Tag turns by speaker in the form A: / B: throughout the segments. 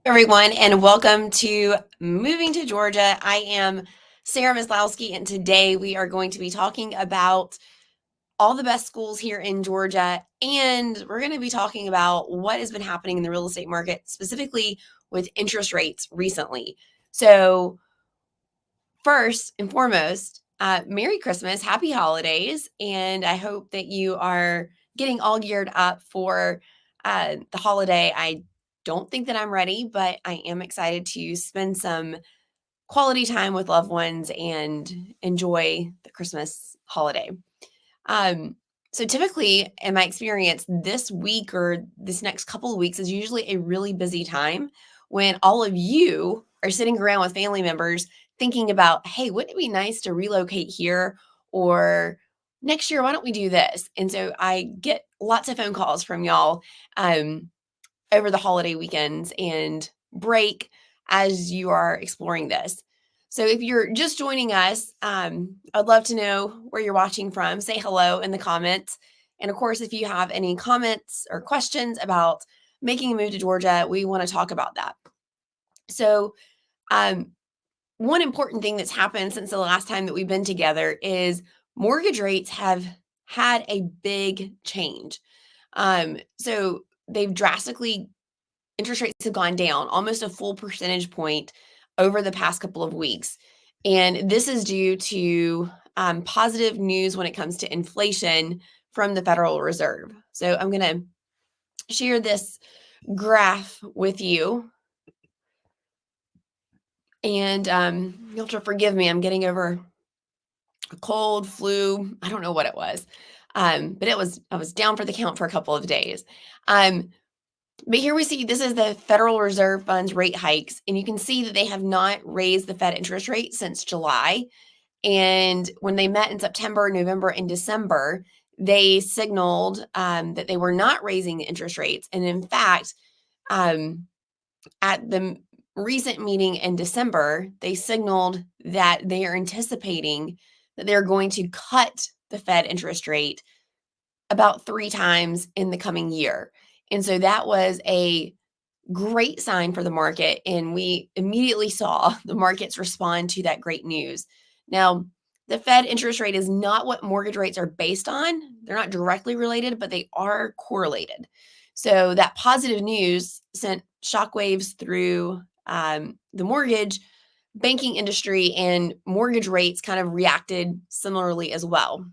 A: Everyone, and welcome to Moving to Georgia. I am Sarah Maslowski, and today we are going to be talking about all the best schools here in Georgia, and we're going to be talking about what has been happening in the real estate market, specifically with interest rates recently. So, first and foremost, Merry Christmas, Happy Holidays, and I hope that you are getting all geared up for the holiday. I don't think that I'm ready, but I am excited to spend some quality time with loved ones and enjoy the Christmas holiday. Um, so typically, in my experience, this week or this next couple of weeks is usually a really busy time when all of you are sitting around with family members thinking about, hey, wouldn't it be nice to relocate here? Or next year, why don't we do this? And so I get lots of phone calls from y'all um, over the holiday weekends and break as you are exploring this. So if you're just joining us, I'd love to know where you're watching from. Say hello in the comments. And of course, if you have any comments or questions about making a move to Georgia, we want to talk about that. So, um, one important thing that's happened since the last time that we've been together is mortgage rates have had a big change. So they've drastically interest rates have gone down almost a full percentage point over the past couple of weeks. And this is due to positive news when it comes to inflation from the Federal Reserve. So I'm going to share this graph with you. And you'll have to forgive me. I'm getting over a cold, flu. I don't know what it was. But I was down for the count for a couple of days. But here we see this is the Federal Reserve Fund's rate hikes, and you can see that they have not raised the Fed interest rate since July. And when they met in September, November, and December, they signaled that they were not raising the interest rates. And in fact, at the recent meeting in December, they signaled that they are anticipating that they're going to cut the Fed interest rate about 3 times in the coming year. And so that was a great sign for the market. And we immediately saw the markets respond to that great news. Now, the Fed interest rate is not what mortgage rates are based on. They're not directly related, but they are correlated. So that positive news sent shockwaves through the mortgage banking industry, and mortgage rates kind of reacted similarly as well.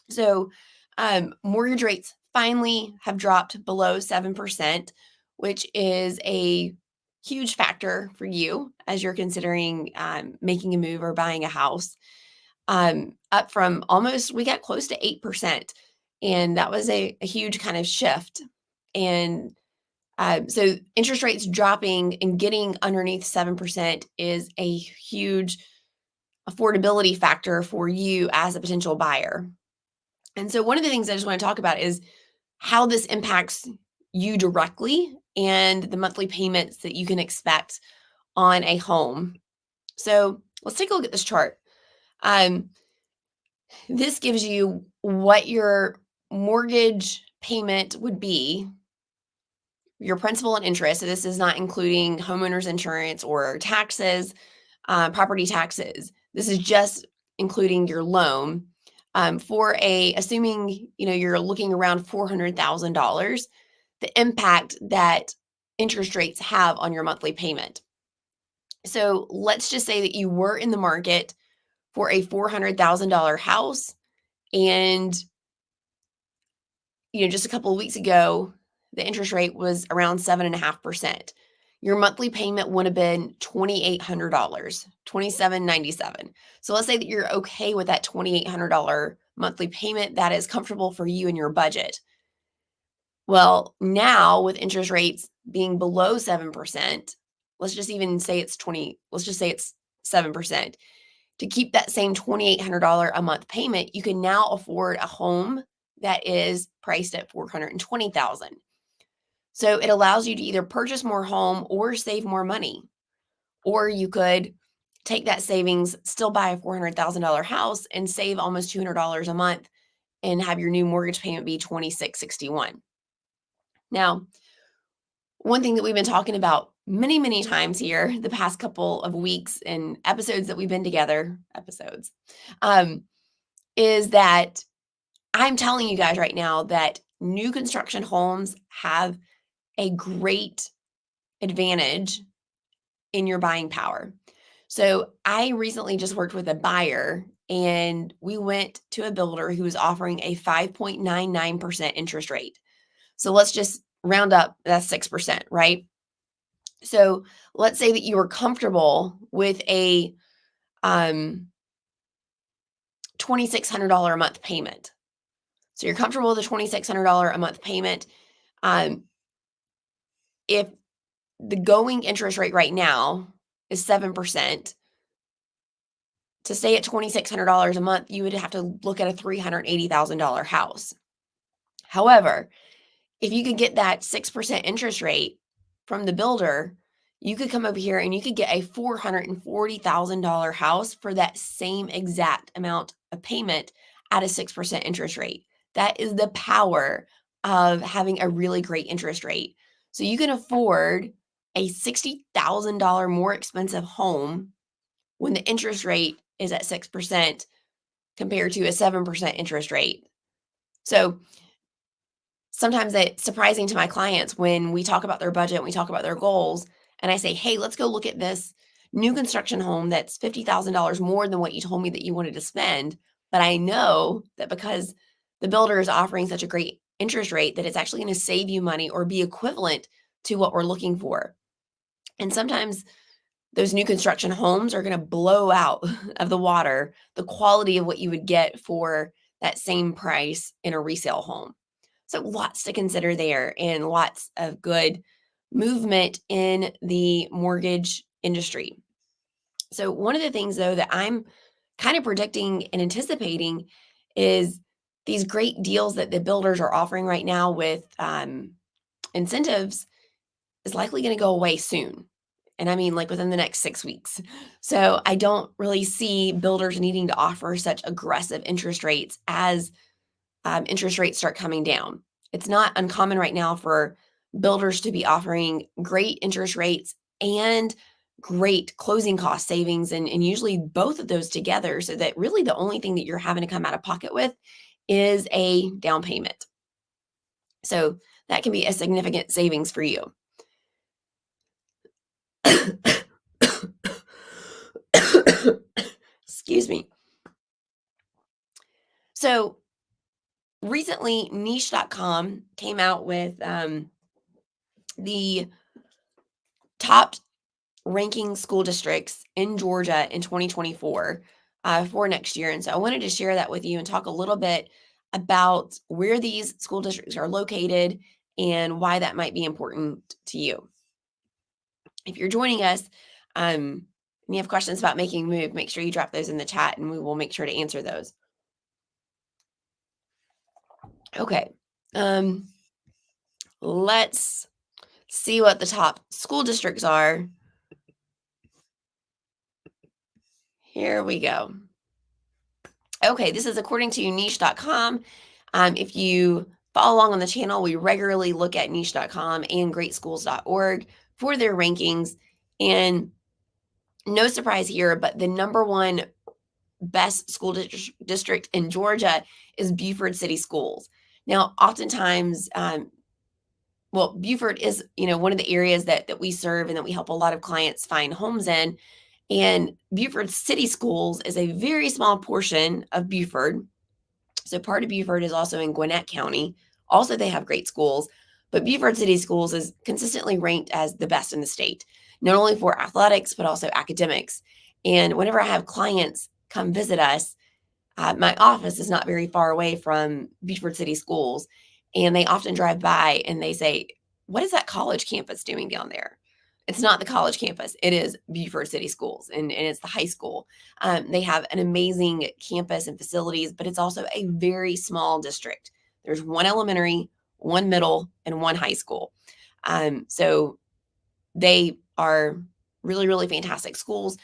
A: So mortgage rates finally have dropped below 7%, which is a huge factor for you as you're considering making a move or buying a house. Up from almost, we got close to 8%. And that was a huge kind of shift. And so interest rates dropping and getting underneath 7% is a huge affordability factor for you as a potential buyer. And so one of the things I just want to talk about is how this impacts you directly and the monthly payments that you can expect on a home. So let's take a look at this chart. This gives you what your mortgage payment would be, your principal and interest. So this is not including homeowners insurance or taxes, property taxes. This is just including your loan. For assuming you're looking around $400,000, the impact that interest rates have on your monthly payment. So let's just say that you were in the market for a $400,000 house, and just a couple of weeks ago, the interest rate was around 7.5%. Your monthly payment would have been $2,800, $2,797. So let's say that you're okay with that $2,800 monthly payment that is comfortable for you and your budget. Well, now with interest rates being below 7%, let's just say it's 7%. To keep that same $2,800 a month payment, you can now afford a home that is priced at $420,000. So it allows you to either purchase more home or save more money. Or you could take that savings, still buy a $400,000 house and save almost $200 a month and have your new mortgage payment be $2,661. Now, one thing that we've been talking about many, many times here the past couple of weeks and episodes that we've been together, um, is that I'm telling you guys right now that new construction homes have a great advantage in your buying power. So I recently just worked with a buyer and we went to a builder who was offering a 5.99% interest rate. So let's just round up, that's 6%, right? So let's say that you were comfortable with a $2,600 a month payment. So you're comfortable with a $2,600 a month payment. Um, if the going interest rate right now is 7%, to stay at $2,600 a month, you would have to look at a $380,000 house. However, if you could get that 6% interest rate from the builder, you could come over here and you could get a $440,000 house for that same exact amount of payment at a 6% interest rate. That is the power of having a really great interest rate. So you can afford a $60,000 more expensive home when the interest rate is at 6% compared to a 7% interest rate. So sometimes it's surprising to my clients when we talk about their budget and we talk about their goals, and I say, hey, let's go look at this new construction home that's $50,000 more than what you told me that you wanted to spend. But I know that because the builder is offering such a great interest rate, that it's actually going to save you money or be equivalent to what we're looking for. And sometimes those new construction homes are going to blow out of the water the quality of what you would get for that same price in a resale home. So lots to consider there and lots of good movement in the mortgage industry. So one of the things though that I'm kind of predicting and anticipating is these great deals that the builders are offering right now with incentives is likely going to go away soon. And I mean, like within the next 6 weeks. So I don't really see builders needing to offer such aggressive interest rates as interest rates start coming down. It's not uncommon right now for builders to be offering great interest rates and great closing cost savings, and usually both of those together, so that really the only thing that you're having to come out of pocket with is a down payment. So that can be a significant savings for you. Excuse me. So recently, niche.com came out with the top ranking school districts in Georgia in 2024 for next year. And so I wanted to share that with you and talk a little bit about where these school districts are located and why that might be important to you. If you're joining us and you have questions about making a move, make sure you drop those in the chat and we will make sure to answer those. Okay. Let's see what the top school districts are. Here we go. Okay, this is according to niche.com. If you follow along on the channel, we regularly look at niche.com and greatschools.org for their rankings. And no surprise here, but the number one best school district in Georgia is Beaufort City Schools. Now, oftentimes, Beaufort is, one of the areas that we serve and that we help a lot of clients find homes in. And Beaufort City Schools is a very small portion of Beaufort. So part of Beaufort is also in Gwinnett County. Also, they have great schools, but Beaufort City Schools is consistently ranked as the best in the state, not only for athletics, but also academics. And whenever I have clients come visit us, my office is not very far away from Beaufort City Schools. And they often drive by and they say, what is that college campus doing down there? It's not the college campus. It is Beaufort City Schools, and it's the high school. They have an amazing campus and facilities, but it's also a very small district. There's one elementary, one middle, and one high school. So they are really, really fantastic schools.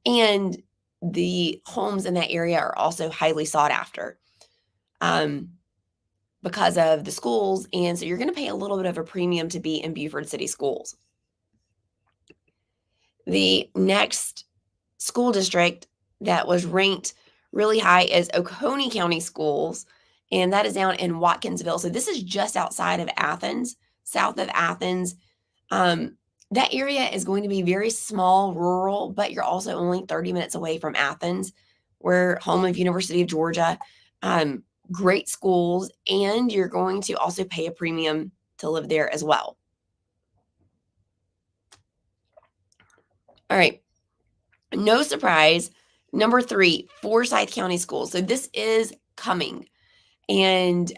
A: And the homes in that area are also highly sought after because of the schools. And so you're going to pay a little bit of a premium to be in Beaufort City Schools. The next school district that was ranked really high is Oconee County Schools, and that is down in Watkinsville. So this is just outside of Athens, south of Athens. Um, that area is going to be very small, rural, but you're also only 30 minutes away from Athens. We're home of University of Georgia. Um, Great schools, and you're going to also pay a premium to live there as well. All right. No surprise. Number 3, Forsyth County Schools. So this is coming. And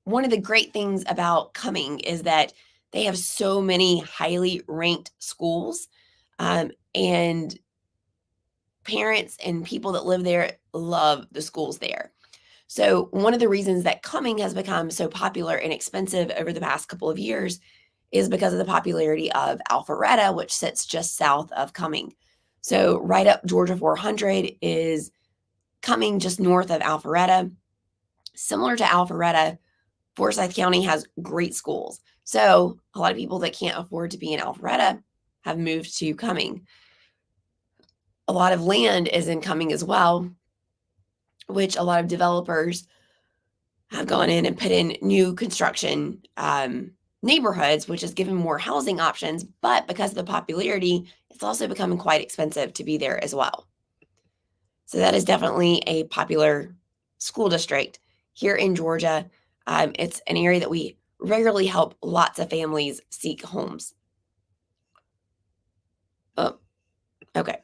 A: one of the great things about Cumming is that they have so many highly ranked schools, and parents and people that live there love the schools there. So one of the reasons that Cumming has become so popular and expensive over the past couple of years is because of the popularity of Alpharetta, which sits just south of Cumming. So right up Georgia 400 is Cumming, just north of Alpharetta. Similar to Alpharetta, Forsyth County has great schools. So a lot of people that can't afford to be in Alpharetta have moved to Cumming. A lot of land is in Cumming as well, which a lot of developers have gone in and put in new construction neighborhoods, which has given more housing options. But because of the popularity, it's also becoming quite expensive to be there as well. So that is definitely a popular school district here in Georgia. It's an area that we regularly help lots of families seek homes. Oh, okay.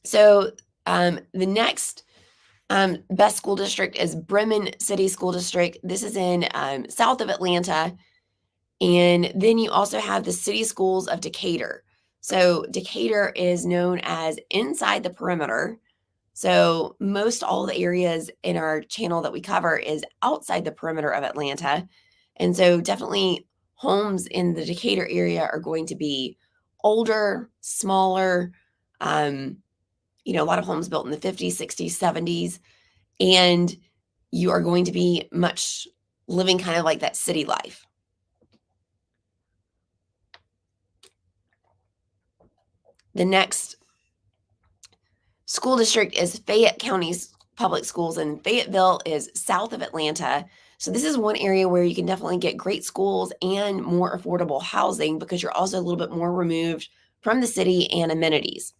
A: So the next best school district is Bremen City School District. This is in south of Atlanta. And then you also have the city schools of Decatur. So Decatur is known as inside the perimeter. So most all the areas in our channel that we cover is outside the perimeter of Atlanta. And so definitely homes in the Decatur area are going to be older, smaller, a lot of homes built in the 50s, 60s, 70s. And you are going to be much living kind of like that city life. The next school district is Fayette County Public Schools, and Fayetteville is south of Atlanta. So this is one area where you can definitely get great schools and more affordable housing because you're also a little bit more removed from the city and amenities.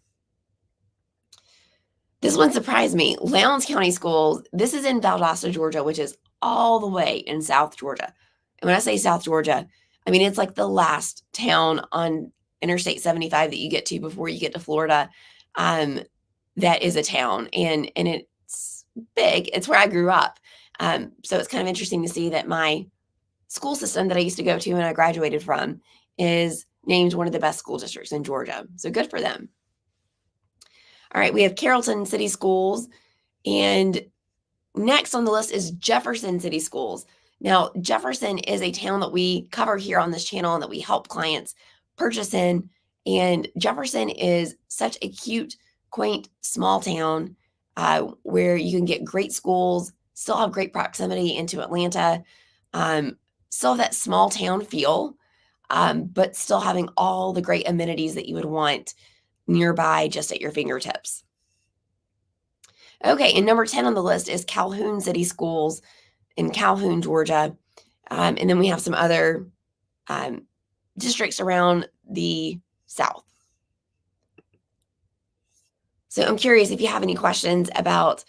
A: This one surprised me. Lowndes County Schools, this is in Valdosta, Georgia, which is all the way in South Georgia. And when I say South Georgia, I mean it's like the last town on Interstate 75 that you get to before you get to Florida. That is a town, and it's big. It's where I grew up. So it's kind of interesting to see that my school system that I used to go to and I graduated from is named one of the best school districts in Georgia. So good for them. All right, we have Carrollton City Schools, and next on the list is Jefferson City Schools. Now, Jefferson is a town that we cover here on this channel and that we help clients purchase in. And Jefferson is such a cute, quaint, small town where you can get great schools, still have great proximity into Atlanta, still have that small town feel, but still having all the great amenities that you would want nearby just at your fingertips. Okay, and number 10 on the list is Calhoun City Schools in Calhoun, Georgia. And then we have some other districts around the South. So I'm curious if you have any questions about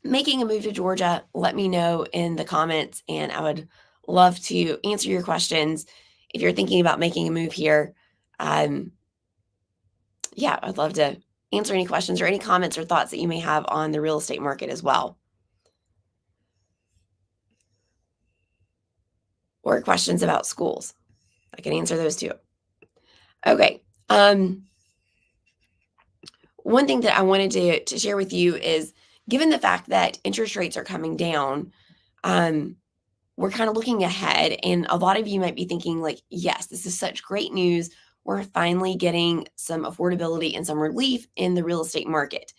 A: making a move to Georgia, let me know in the comments, and I would love to answer your questions. If you're thinking about making a move here, yeah, I'd love to answer any questions or any comments or thoughts that you may have on the real estate market as well. Or questions about schools. I can answer those too. Okay. One thing that I wanted to share with you is, given the fact that interest rates are coming down, we're kind of looking ahead, and a lot of you might be thinking like, yes, this is such great news. We're finally getting some affordability and some relief in the real estate market.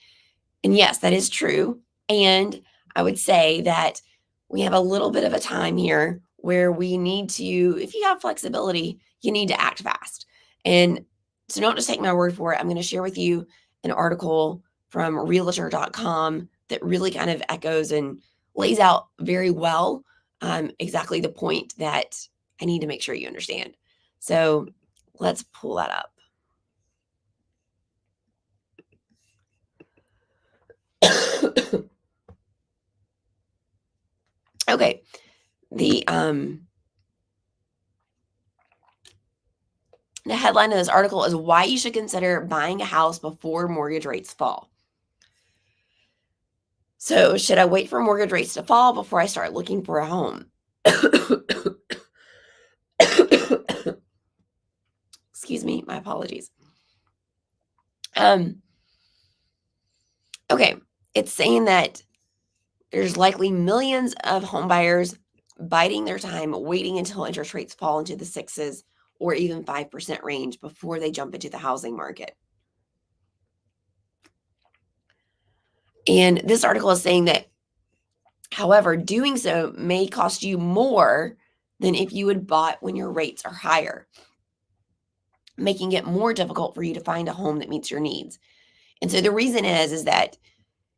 A: And yes, that is true. And I would say that we have a little bit of a time here where we need to, if you have flexibility, you need to act fast. And so don't just take my word for it. I'm going to share with you an article from realtor.com that really kind of echoes and lays out very well exactly the point that I need to make sure you understand. So let's pull that up. Okay. The headline of this article is why you should consider buying a house before mortgage rates fall. So, should I wait for mortgage rates to fall before I start looking for a home? Excuse me, my apologies. Okay, it's saying that there's likely millions of home buyers biding their time, waiting until interest rates fall into the sixes or even 5% range before they jump into the housing market. And this article is saying that, however, doing so may cost you more than if you had bought when your rates are higher, making it more difficult for you to find a home that meets your needs. And so the reason is that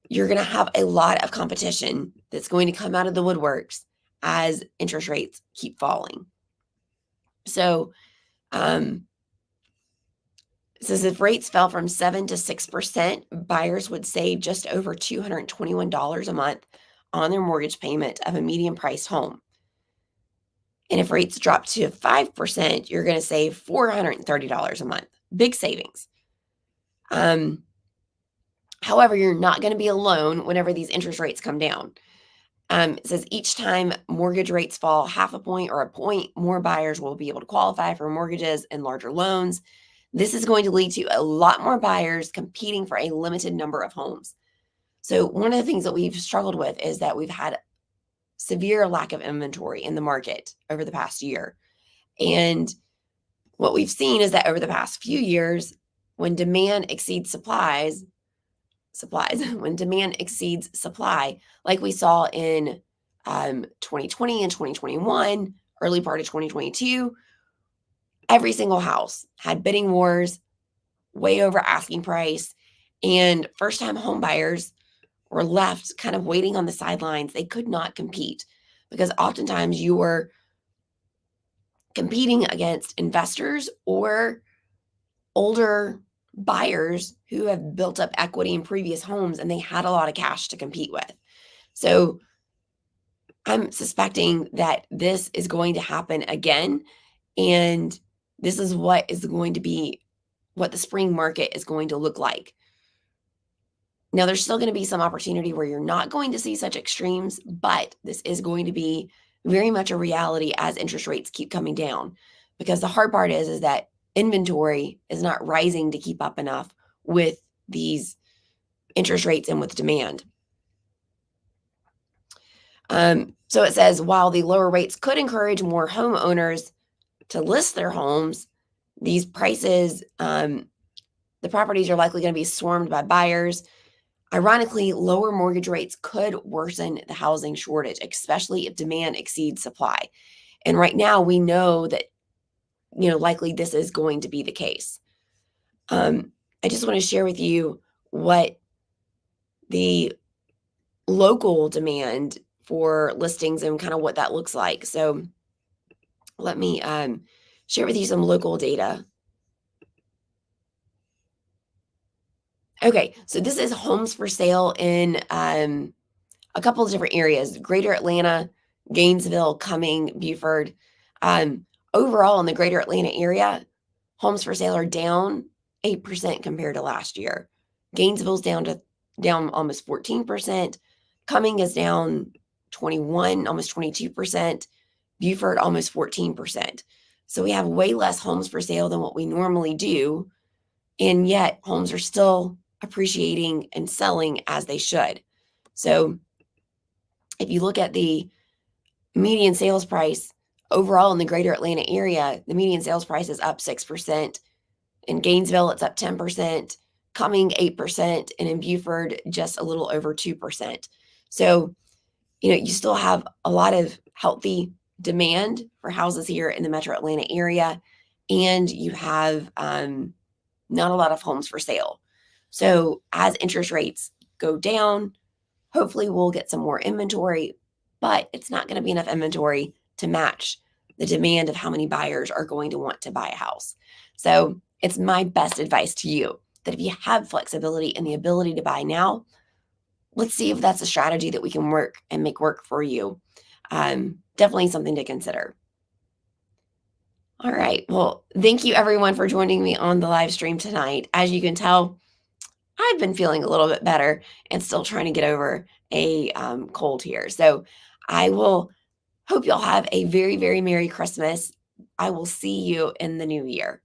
A: you're going to have a lot of competition that's going to come out of the woodworks as interest rates keep falling. So, it says if rates fell from 7 to 6%, buyers would save just over $221 a month on their mortgage payment of a medium priced home. And if rates drop to 5%, you're going to save $430 a month. Big savings. However, you're not going to be alone whenever these interest rates come down. It says each time mortgage rates fall half a point or a point, more buyers will be able to qualify for mortgages and larger loans. This is going to lead to a lot more buyers competing for a limited number of homes. So one of the things that we've struggled with is that we've had severe lack of inventory in the market over the past year. And what we've seen is that over the past few years, when demand exceeds when demand exceeds supply, like we saw in 2020 and 2021, early part of 2022, every single house had bidding wars, way over asking price, and first-time home buyers were left kind of waiting on the sidelines. They could not compete because oftentimes you were competing against investors or older buyers who have built up equity in previous homes and they had a lot of cash to compete with. So I'm suspecting that this is going to happen again. And this is what is going to be what the spring market is going to look like. Now, there's still going to be some opportunity where you're not going to see such extremes, but this is going to be very much a reality as interest rates keep coming down. Because the hard part is that inventory is not rising to keep up enough with these interest rates and with demand. So it says, while the lower rates could encourage more homeowners to list their homes, these prices, the properties are likely going to be swarmed by buyers. Ironically, lower mortgage rates could worsen the housing shortage, especially if demand exceeds supply. And right now we know that, likely this is going to be the case. I just want to share with you what the local demand for listings and kind of what that looks like. So let me share with you some local data. Okay, so this is homes for sale in a couple of different areas: Greater Atlanta, Gainesville, Cumming, Beaufort. Overall, in the Greater Atlanta area, homes for sale are down 8% compared to last year. Gainesville's down almost 14%. Cumming is down 21, almost 22%. Beaufort almost 14%. So we have way less homes for sale than what we normally do, and yet homes are still appreciating and selling as they should. So if you look at the median sales price overall in the Greater Atlanta area, the median sales price is up 6%. In Gainesville, it's up 10%, Cumming 8%, and in Beaufort, just a little over 2%. So, you still have a lot of healthy demand for houses here in the Metro Atlanta area. and you have not a lot of homes for sale. So as interest rates go down, hopefully we'll get some more inventory, but it's not going to be enough inventory to match the demand of how many buyers are going to want to buy a house. So it's my best advice to you that if you have flexibility and the ability to buy now, let's see if that's a strategy that we can work and make work for you. Definitely something to consider. All right. Well, thank you everyone for joining me on the live stream tonight. As you can tell, I've been feeling a little bit better and still trying to get over a cold here. So I will hope y'all have a very, very Merry Christmas. I will see you in the new year.